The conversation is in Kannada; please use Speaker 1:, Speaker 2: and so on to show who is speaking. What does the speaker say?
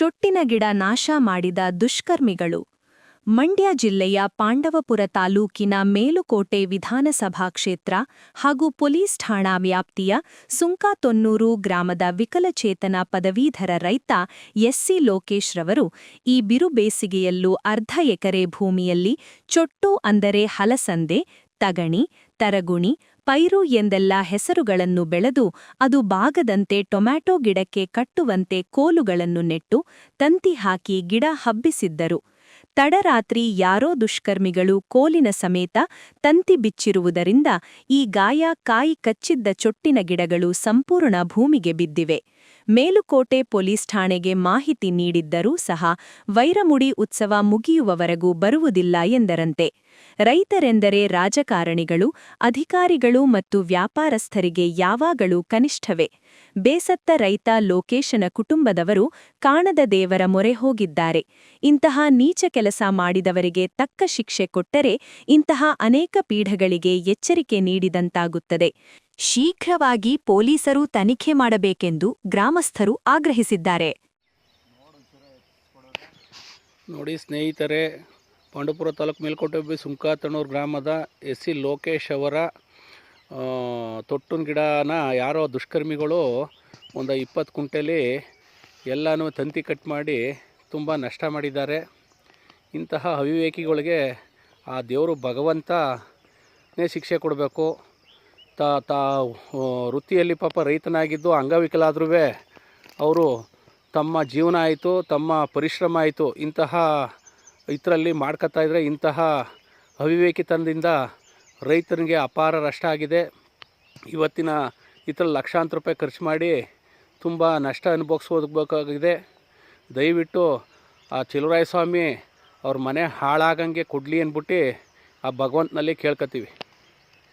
Speaker 1: ಚೊಟ್ಟಿನ ಗಿಡ ನಾಶ ಮಾಡಿದ ದುಷ್ಕರ್ಮಿಗಳು. ಮಂಡ್ಯ ಜಿಲ್ಲೆಯ ಪಾಂಡವಪುರ ತಾಲೂಕಿನ ಮೇಲುಕೋಟೆ ವಿಧಾನಸಭಾ ಕ್ಷೇತ್ರ ಹಾಗೂ ಪೊಲೀಸ್ ಠಾಣಾ ವ್ಯಾಪ್ತಿಯ ಸುಂಕಾತೊನ್ನೂರು ಗ್ರಾಮದ ವಿಕಲಚೇತನ ಪದವೀಧರ ರೈತ ಎಸ್ಸಿ ಲೋಕೇಶ್ ರವರು ಈ ಬಿರುಬೇಸಿಗೆಯಲ್ಲೂ ಅರ್ಧ ಎಕರೆ ಭೂಮಿಯಲ್ಲಿ ಚೊಟ್ಟು ಅಂದರೆ ಹಲಸಂದೆ, ತಗಣಿ, ತರಗುಣಿ, ಪೈರು ಎಂದೆಲ್ಲ ಹೆಸರುಗಳನ್ನು ಬೆಳೆದು ಅದು ಬಾಗದಂತೆ ಟೊಮ್ಯಾಟೊ ಗಿಡಕ್ಕೆ ಕಟ್ಟುವಂತೆ ಕೋಲುಗಳನ್ನು ನೆಟ್ಟು ತಂತಿ ಹಾಕಿ ಗಿಡ ಹಬ್ಬಿಸಿದ್ದರು. ತಡರಾತ್ರಿ ಯಾರೋ ದುಷ್ಕರ್ಮಿಗಳು ಕೋಲಿನ ಸಮೇತ ತಂತಿ ಬಿಚ್ಚಿರುವುದರಿಂದ ಈ ಗಾಯ ಕಾಯಿ ಕಚ್ಚಿದ್ದ ಚೊಟ್ಟಿನ ಗಿಡಗಳು ಸಂಪೂರ್ಣ ಭೂಮಿಗೆ ಬಿದ್ದಿವೆ. ಮೇಲುಕೋಟೆ ಪೊಲೀಸ್ ಠಾಣೆಗೆ ಮಾಹಿತಿ ನೀಡಿದ್ದರೂ ಸಹ ವೈರಮುಡಿ ಉತ್ಸವ ಮುಗಿಯುವವರೆಗೂ ಬರುವುದಿಲ್ಲ ಎಂದರಂತೆ. ರೈತರೆಂದರೆ ರಾಜಕಾರಣಿಗಳು, ಅಧಿಕಾರಿಗಳು ಮತ್ತು ವ್ಯಾಪಾರಸ್ಥರಿಗೆ ಯಾವಾಗಲೂ ಕನಿಷ್ಠವೇ. ಬೇಸತ್ತ ರೈತ ಲೋಕೇಶನ ಕುಟುಂಬದವರು ಕಾಣದ ದೇವರ ಮೊರೆ ಹೋಗಿದ್ದಾರೆ. ಇಂತಹ ನೀಚ ಕೆಲಸ ಮಾಡಿದವರಿಗೆ ತಕ್ಕ ಶಿಕ್ಷೆ ಕೊಟ್ಟರೆ ಇಂತಹ ಅನೇಕ ಪೀಢಗಳಿಗೆ ಎಚ್ಚರಿಕೆ ನೀಡಿದಂತಾಗುತ್ತದೆ. ಶೀಘ್ರವಾಗಿ ಪೊಲೀಸರು ತನಿಖೆ ಮಾಡಬೇಕೆಂದು ಗ್ರಾಮಸ್ಥರು ಆಗ್ರಹಿಸಿದ್ದಾರೆ.
Speaker 2: ನೋಡಿ ಸ್ನೇಹಿತರೆ, ಪಾಂಡವಪುರ ತಾಲೂಕು ಮೇಲ್ಕೋಟೆ ಸುಂಕಾತೊನ್ನೂರು ಗ್ರಾಮದ ಎಸ್ಸಿ ಲೋಕೇಶ್ ಅವರ ತೊಟ್ಟಿನ ಗಿಡನ ಯಾರೋ ದುಷ್ಕರ್ಮಿಗಳು ಒಂದು 20 ಕುಂಟೆಲಿ ಎಲ್ಲನೂ ತಂತಿ ಕಟ್ ಮಾಡಿ ತುಂಬ ನಷ್ಟ ಮಾಡಿದ್ದಾರೆ. ಇಂತಹ ಅವಿವೇಕಿಗಳಿಗೆ ಆ ದೇವರು ಭಗವಂತನೇ ಶಿಕ್ಷೆ ಕೊಡಬೇಕು. ವೃತ್ತಿಯಲ್ಲಿ ಪಾಪ ರೈತನಾಗಿದ್ದು ಅಂಗವಿಕಲಾದ್ರೂ ಅವರು ತಮ್ಮ ಜೀವನ ಆಯಿತು, ತಮ್ಮ ಪರಿಶ್ರಮ ಆಯಿತು, ಇಂತಹ ಇದರಲ್ಲಿ ಮಾಡ್ಕೊತಾ ಇದ್ದರೆ ಇಂತಹ ಅವಿವೇಕಿತನದಿಂದ ರೈತನಿಗೆ ಅಪಾರ ನಷ್ಟ ಆಗಿದೆ. ಇವತ್ತಿನ ಇದರಲ್ಲಿ ಲಕ್ಷಾಂತರ ರೂಪಾಯಿ ಖರ್ಚು ಮಾಡಿ ತುಂಬ ನಷ್ಟ ಅನುಭವಿಸೋದಬೇಕಾಗಿದೆ. ದಯವಿಟ್ಟು ಆ ಚೆಲುವರಾಯ ಸ್ವಾಮಿ ಅವ್ರ ಮನೆ ಹಾಳಾಗಂಗೆ ಕೊಡಲಿ ಅಂದ್ಬಿಟ್ಟು ಆ ಭಗವಂತನಲ್ಲಿ ಕೇಳ್ಕೊತೀವಿ.